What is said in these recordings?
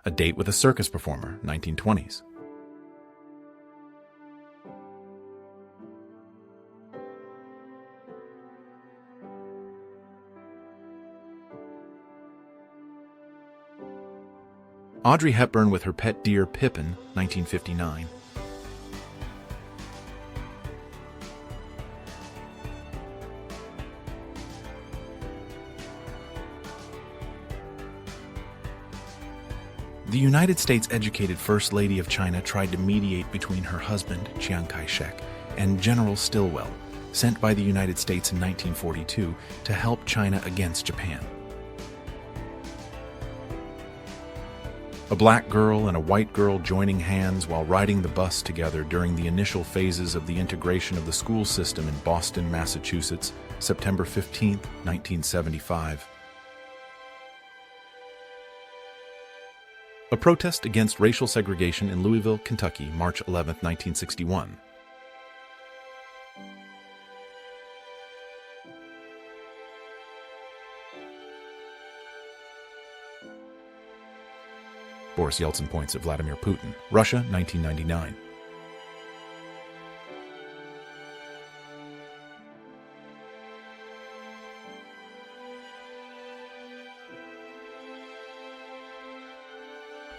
A Date with a Circus Performer, 1920s. Audrey Hepburn with her pet deer Pippin, 1959. The United States-educated First Lady of China tried to mediate between her husband, Chiang Kai-shek, and General Stilwell, sent by the United States in 1942 to help China against Japan. A black girl and a white girl joining hands while riding the bus together during the initial phases of the integration of the school system in Boston, Massachusetts, September 15, 1975. A protest against racial segregation in Louisville, Kentucky, March 11, 1961. Boris Yeltsin points at Vladimir Putin, Russia, 1999.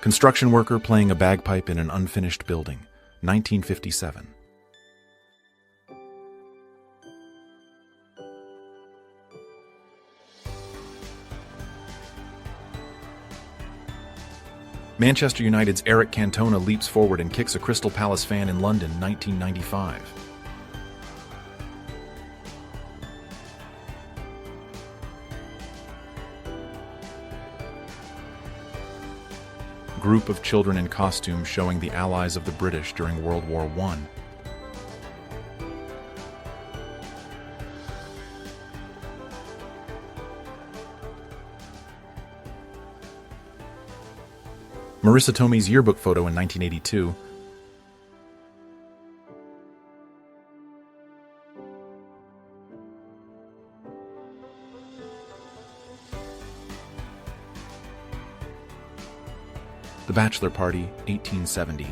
Construction worker playing a bagpipe in an unfinished building, 1957. Manchester United's Eric Cantona leaps forward and kicks a Crystal Palace fan in London, 1995. Group of children in costume showing the allies of the British during World War I. Marissa Tomei's yearbook photo in 1982. The Bachelor Party, 1870.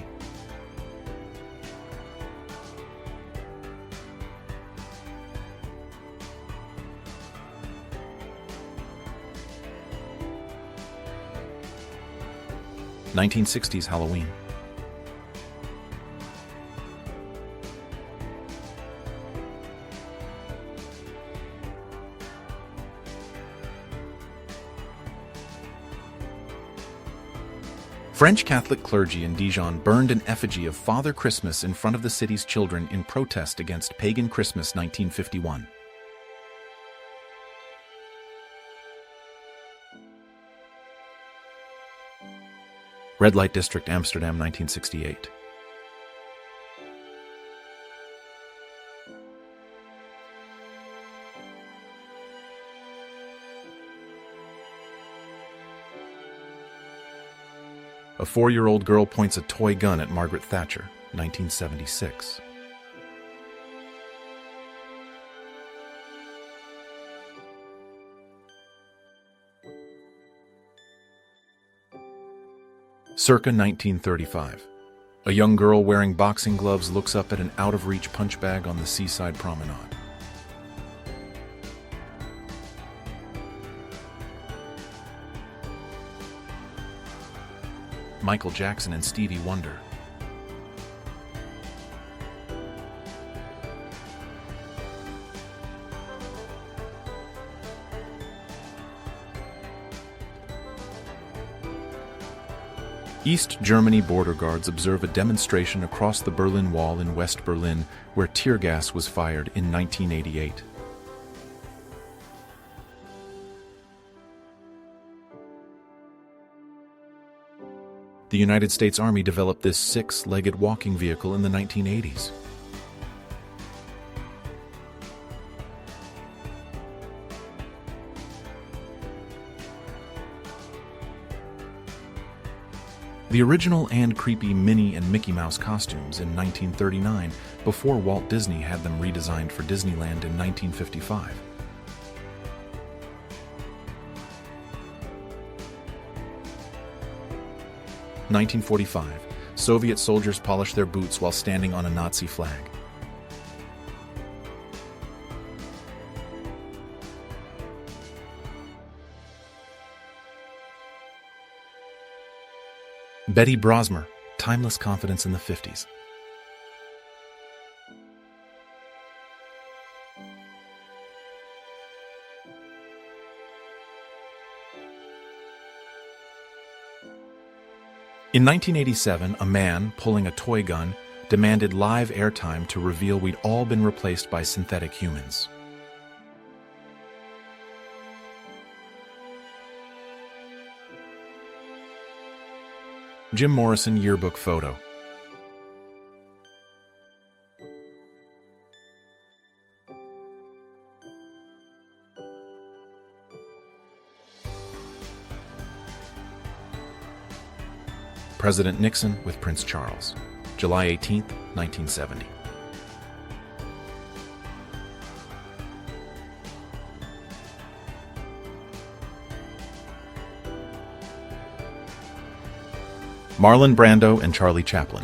'60s Halloween. French Catholic clergy in Dijon burned an effigy of Father Christmas in front of the city's children in protest against Pagan Christmas, 1951. Red Light District, Amsterdam, 1968. A 4-year-old girl points a toy gun at Margaret Thatcher, 1976. Circa 1935. A young girl wearing boxing gloves looks up at an out-of-reach punch bag on the seaside promenade. Michael Jackson and Stevie Wonder. East Germany border guards observe a demonstration across the Berlin Wall in West Berlin where tear gas was fired in 1988. The United States Army developed this 6-legged walking vehicle in the 1980s. The original and creepy Minnie and Mickey Mouse costumes in 1939 before Walt Disney had them redesigned for Disneyland in 1955. 1945. Soviet soldiers polish their boots while standing on a Nazi flag. Betty Brosmer, timeless confidence in the 50s. In 1987, a man, pulling a toy gun, demanded live airtime to reveal we'd all been replaced by synthetic humans. Jim Morrison yearbook photo. President Nixon with Prince Charles, July 18, 1970. Marlon Brando and Charlie Chaplin.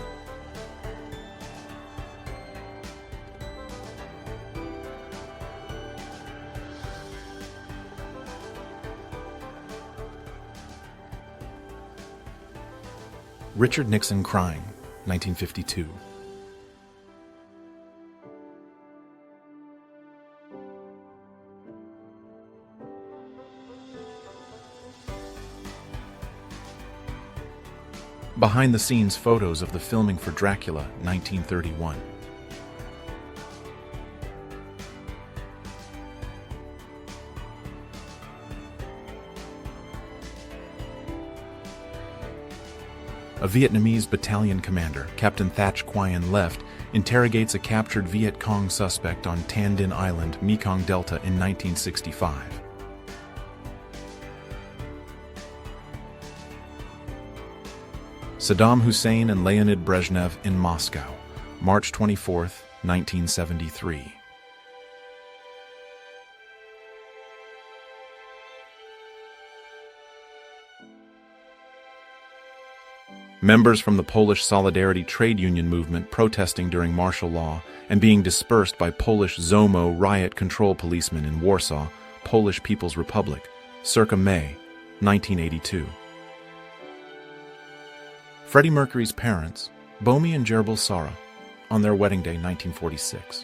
Richard Nixon crying, 1952. Behind-the-scenes photos of the filming for Dracula, 1931. A Vietnamese battalion commander, Captain Thach Quyen Left, interrogates a captured Viet Cong suspect on Tan Dinh Island, Mekong Delta in 1965. Saddam Hussein and Leonid Brezhnev in Moscow, March 24, 1973. Members from the Polish Solidarity trade union movement protesting during martial law and being dispersed by Polish ZOMO riot control policemen in Warsaw, Polish People's Republic, circa May 1982. Freddie Mercury's parents, Bomi and Gerbil Sara, on their wedding day 1946.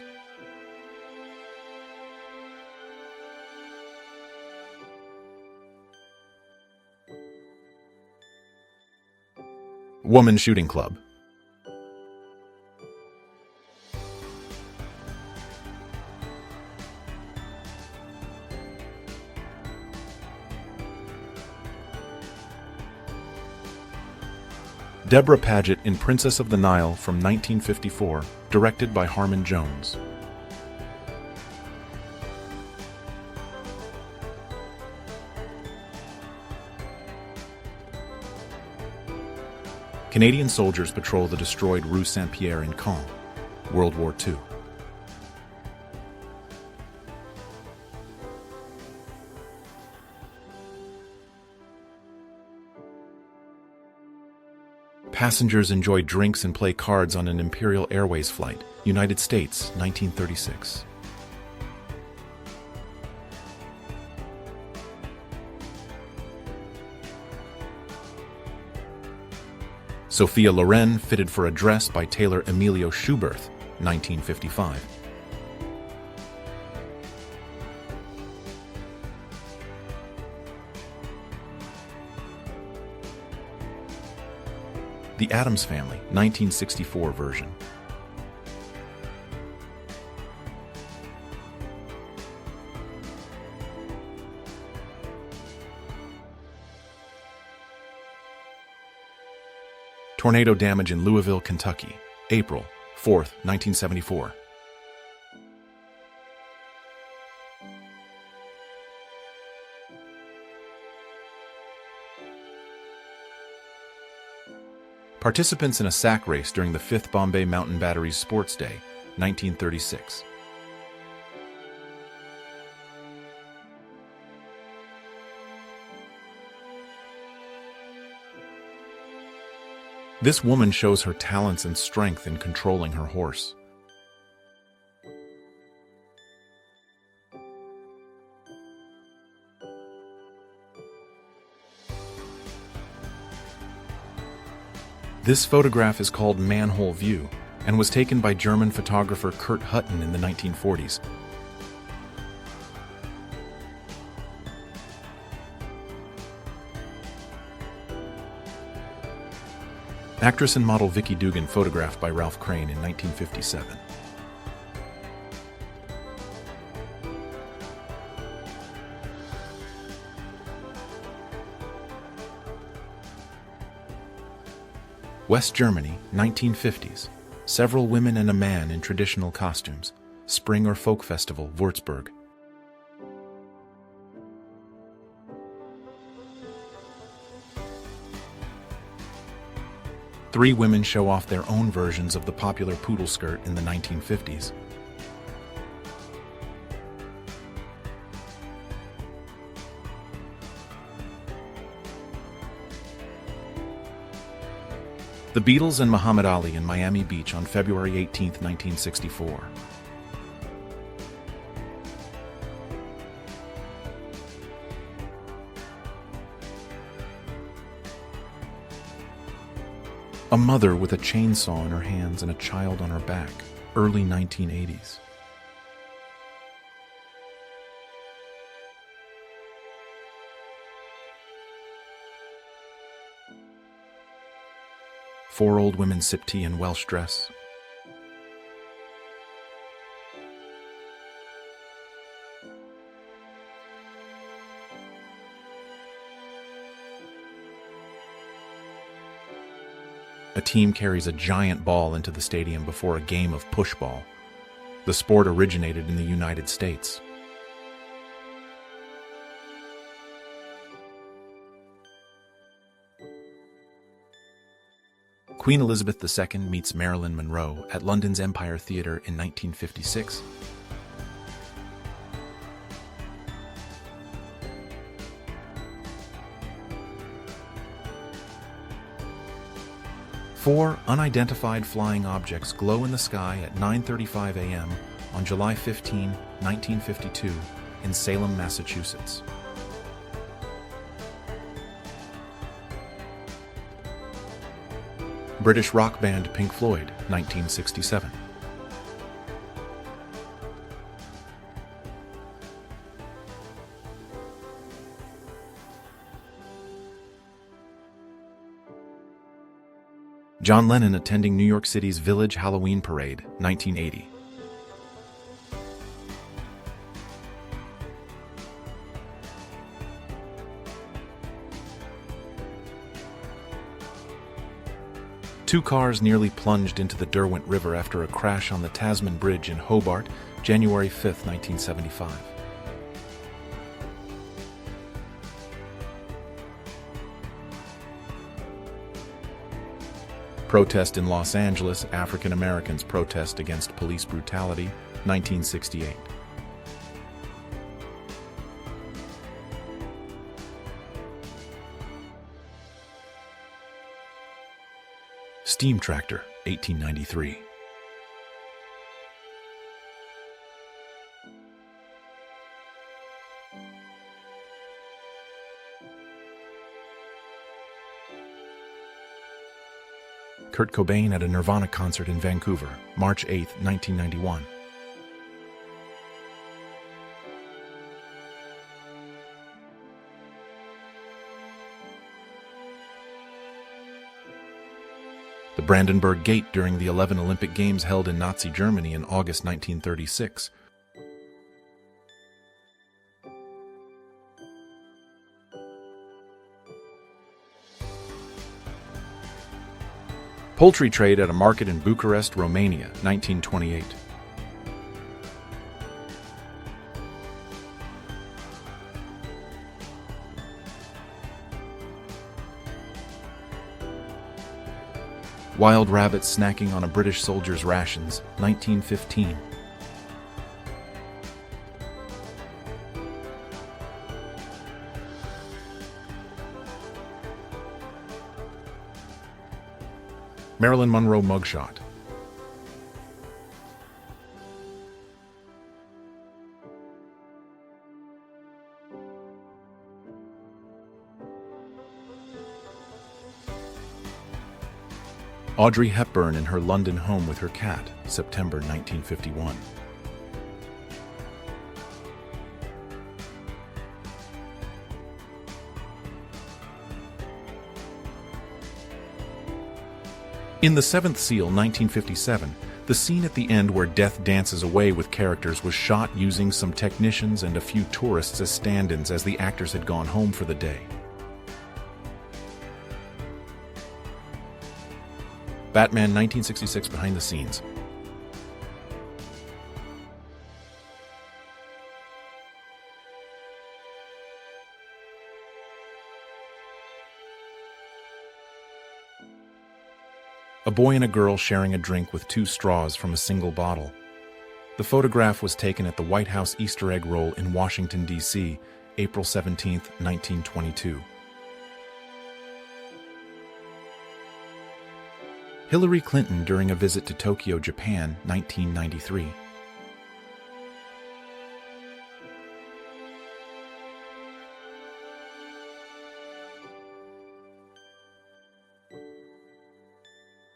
Woman Shooting Club. Deborah Paget in Princess of the Nile from 1954, directed by Harmon Jones. Canadian soldiers patrol the destroyed Rue Saint-Pierre in Caen, World War II. Passengers enjoy drinks and play cards on an Imperial Airways flight, United States, 1936. Sophia Loren fitted for a dress by tailor Emilio Schuberth, 1955. The Addams Family, 1964 version. Tornado damage in Louisville, Kentucky, April 4, 1974. Participants in a sack race during the 5th Bombay Mountain Battery's Sports Day, 1936. This woman shows her talents and strength in controlling her horse. This photograph is called Manhole View and was taken by German photographer Kurt Hutton in the 1940s. Actress and model Vicki Dugan photographed by Ralph Crane in 1957. West Germany, 1950s. Several women and a man in traditional costumes. Spring or folk festival, Würzburg. Three women show off their own versions of the popular poodle skirt in the 1950s. The Beatles and Muhammad Ali in Miami Beach on February 18, 1964. A mother with a chainsaw in her hands and a child on her back, early 1980s. Four old women sip tea in Welsh dress. A team carries a giant ball into the stadium before a game of pushball. The sport originated in the United States. Queen Elizabeth II meets Marilyn Monroe at London's Empire Theatre in 1956. Four unidentified flying objects glow in the sky at 9:35 a.m. on July 15, 1952, in Salem, Massachusetts. British rock band Pink Floyd, 1967. John Lennon attending New York City's Village Halloween Parade, 1980. Two cars nearly plunged into the Derwent River after a crash on the Tasman Bridge in Hobart, January 5, 1975. Protest in Los Angeles, African Americans protest against police brutality, 1968. Steam tractor, 1893. Kurt Cobain at a Nirvana concert in Vancouver, March 8, 1991. The Brandenburg Gate during the 11 Olympic Games held in Nazi Germany in August 1936. Poultry trade at a market in Bucharest, Romania, 1928. Wild rabbits snacking on a British soldier's rations, 1915. Marilyn Monroe mugshot. Audrey Hepburn in her London home with her cat, September 1951. In The Seventh Seal, 1957, the scene at the end where death dances away with characters was shot using some technicians and a few tourists as stand-ins as the actors had gone home for the day. Batman 1966 behind the scenes. A boy and a girl sharing a drink with 2 straws from a single bottle. The photograph was taken at the White House Easter egg roll in Washington, D.C., April 17, 1922. Hillary Clinton during a visit to Tokyo, Japan, 1993.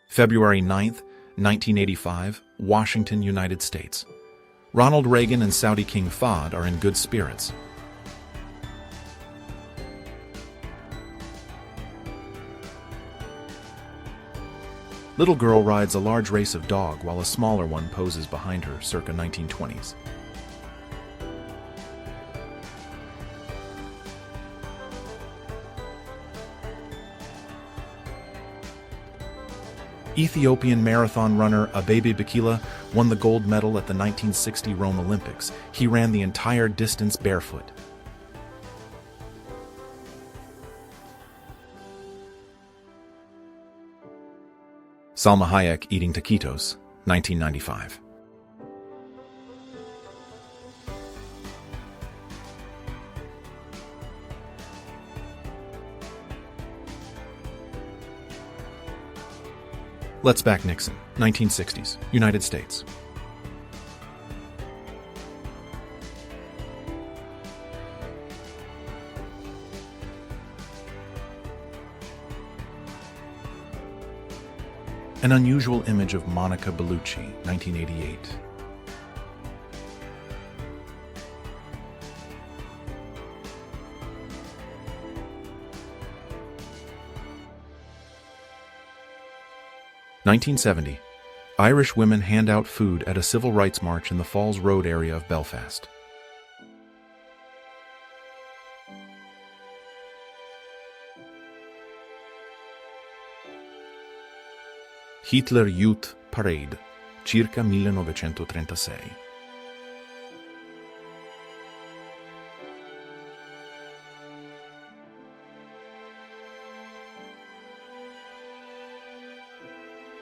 February 9, 1985, Washington, United States. Ronald Reagan and Saudi King Fahd are in good spirits. Little girl rides a large race of dog while a smaller one poses behind her, circa 1920s. Ethiopian marathon runner Abebe Bikila won the gold medal at the 1960 Rome Olympics. He ran the entire distance barefoot. Salma Hayek eating taquitos, 1995. Let's back Nixon, 1960s, United States. An unusual image of Monica Bellucci, 1988. (1970) Irish women hand out food at a civil rights march in the Falls Road area of Belfast. Hitler Youth Parade, circa 1936.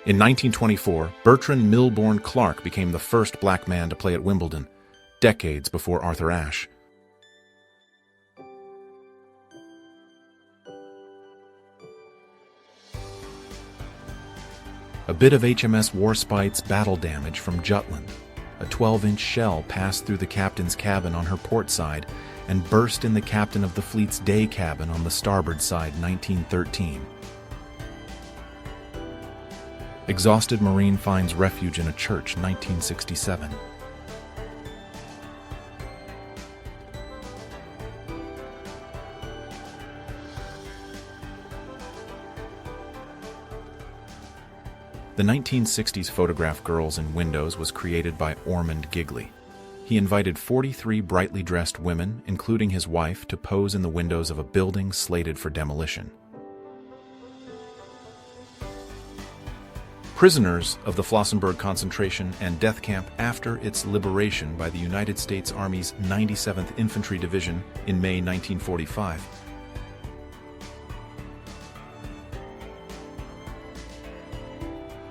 In 1924, Bertrand Milbourne Clark became the first black man to play at Wimbledon, decades before Arthur Ashe. A bit of HMS Warspite's battle damage from Jutland. A 12-inch shell passed through the captain's cabin on her port side and burst in the captain of the fleet's day cabin on the starboard side, 1913. Exhausted Marine finds refuge in a church, 1967. The 1960s photograph Girls in Windows was created by Ormond Gigley. He invited 43 brightly dressed women, including his wife, to pose in the windows of a building slated for demolition. Prisoners of the Flossenburg concentration and death camp after its liberation by the United States Army's 97th Infantry Division in May 1945.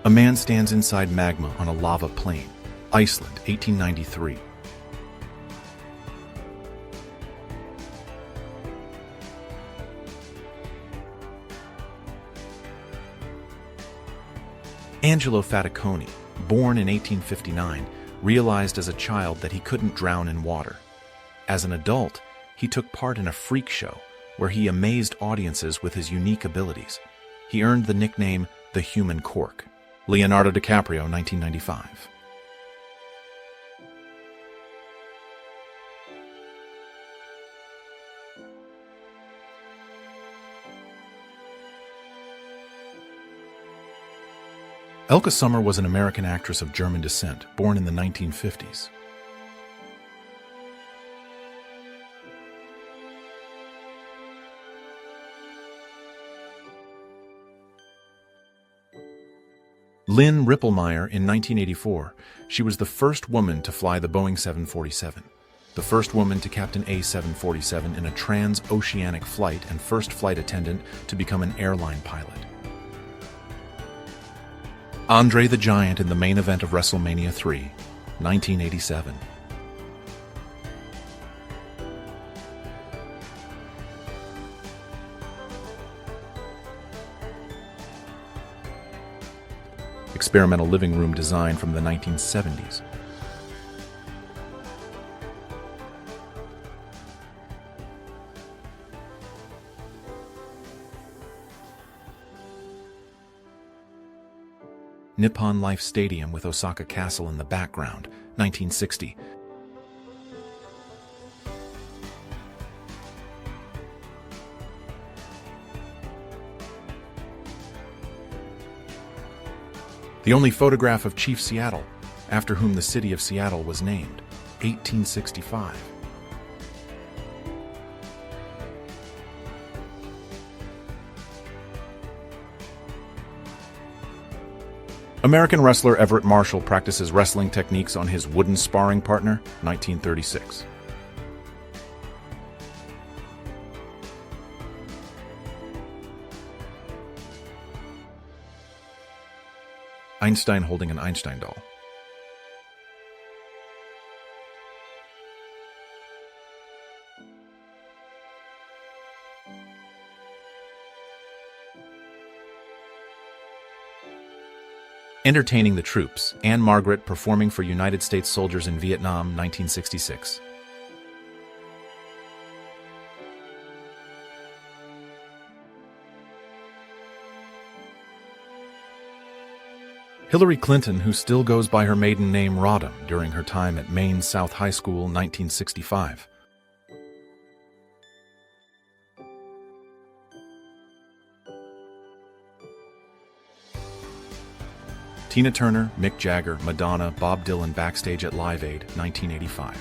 A man stands inside magma on a lava plain. Iceland, 1893. Angelo Faticoni, born in 1859, realized as a child that he couldn't drown in water. As an adult, he took part in a freak show where he amazed audiences with his unique abilities. He earned the nickname the Human Cork. Leonardo DiCaprio, 1995. Elke Sommer was an American actress of German descent, born in the 1950s. Lynn Rippelmeyer in 1984. She was the first woman to fly the Boeing 747, the first woman to captain a 747 in a trans-oceanic flight, and first flight attendant to become an airline pilot. Andre the Giant in the main event of WrestleMania 3, 1987. Experimental living room design from the 1970s. Nippon Life Stadium with Osaka Castle in the background, 1960. The only photograph of Chief Seattle, after whom the city of Seattle was named, 1865. American wrestler Everett Marshall practices wrestling techniques on his wooden sparring partner, 1936. Einstein holding an Einstein doll. Entertaining the troops, Anne Margaret performing for United States soldiers in Vietnam, 1966. Hillary Clinton, who still goes by her maiden name Rodham during her time at Maine South High School, 1965. Tina Turner, Mick Jagger, Madonna, Bob Dylan backstage at Live Aid, 1985.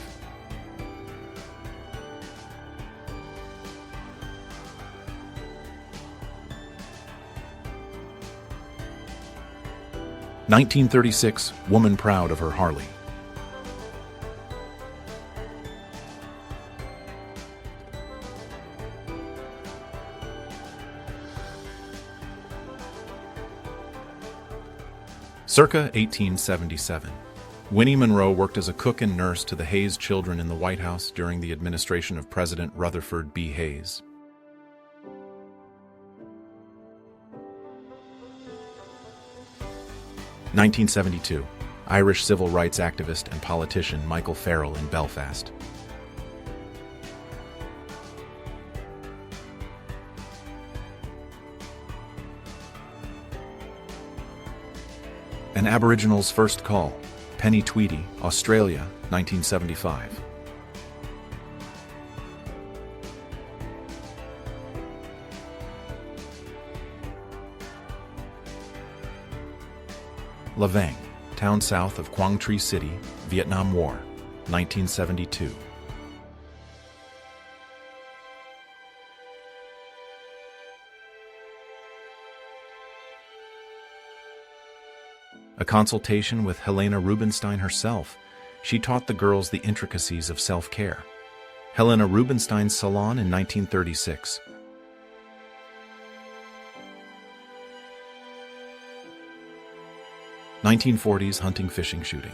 (1936) Woman proud of her Harley. Circa 1877. Winnie Monroe worked as a cook and nurse to the Hayes children in the White House during the administration of President Rutherford B. Hayes. (1972) Irish civil rights activist and politician Michael Farrell in Belfast. An Aboriginal's First Call, Penny Tweedy, Australia, 1975. Lavang, town south of Quang Tri City, Vietnam War, 1972. A consultation with Helena Rubinstein herself. She taught the girls the intricacies of self-care. Helena Rubinstein's Salon in 1936. (1940s) hunting, fishing, shooting.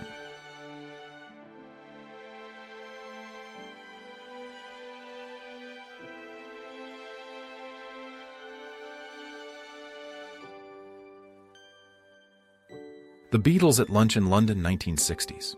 The Beatles at lunch in London, 1960s.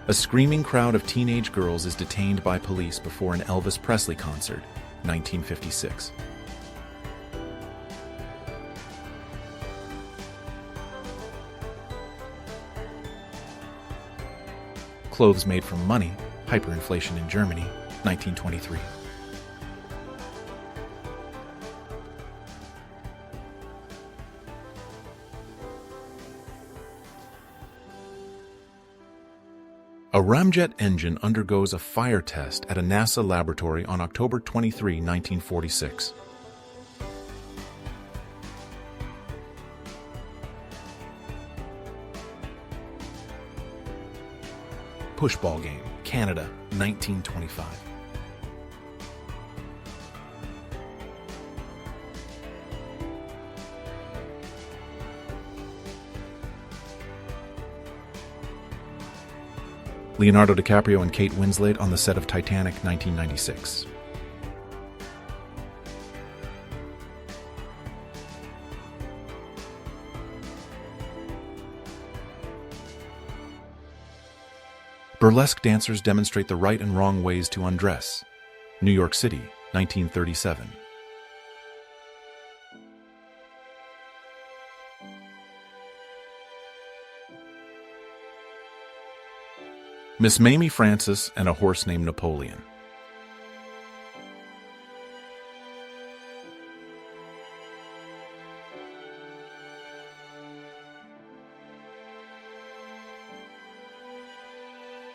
A screaming crowd of teenage girls is detained by police before an Elvis Presley concert, 1956. Clothes made from money, hyperinflation in Germany, 1923. A ramjet engine undergoes a fire test at a NASA laboratory on October 23, 1946. Pushball game, Canada, 1925. Leonardo DiCaprio and Kate Winslet on the set of Titanic, 1996. Burlesque dancers demonstrate the right and wrong ways to undress. New York City, 1937. Miss Mamie Francis and a horse named Napoleon.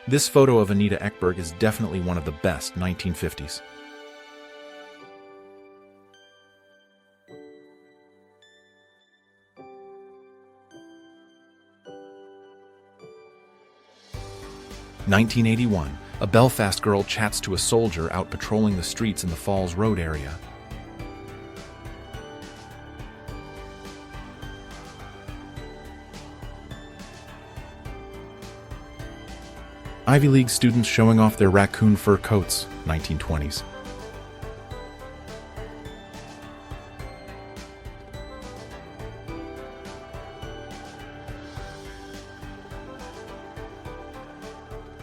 This photo of Anita Ekberg is definitely one of the best 1950s. (1981), a Belfast girl chats to a soldier out patrolling the streets in the Falls Road area. Ivy League students showing off their raccoon fur coats, 1920s.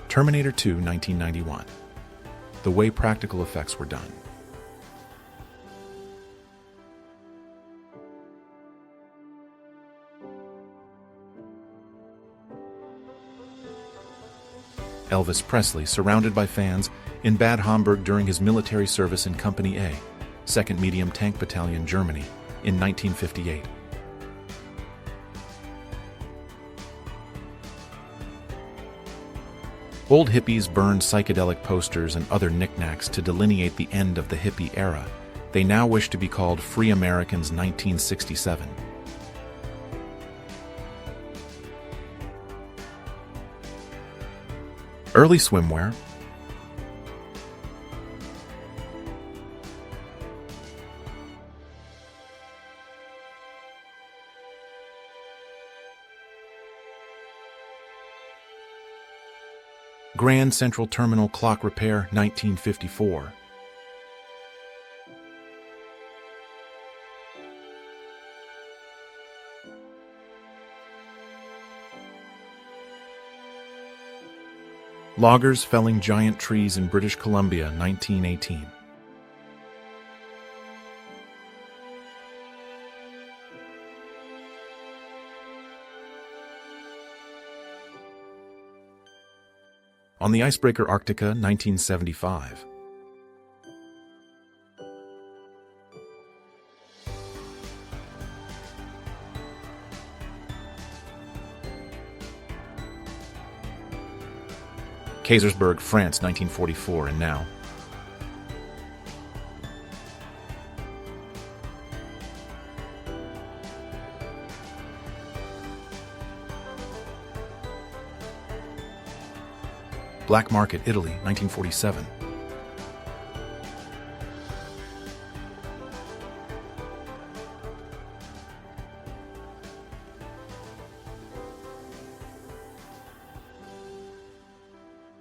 Terminator 2, 1991. The way practical effects were done. Elvis Presley surrounded by fans in Bad Homburg during his military service in Company A, 2nd Medium Tank Battalion, Germany, in 1958. Old hippies burned psychedelic posters and other knickknacks to delineate the end of the hippie era. They now wish to be called Free Americans, 1967. Early swimwear. Grand Central Terminal clock repair, 1954. Loggers felling giant trees in British Columbia, 1918. On the icebreaker Arctica, 1975. Kaysersberg, France, 1944, and now. Black Market, Italy, 1947.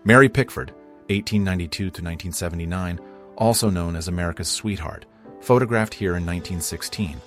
Mary Pickford, 1892 to 1979, also known as America's Sweetheart, photographed here in 1916.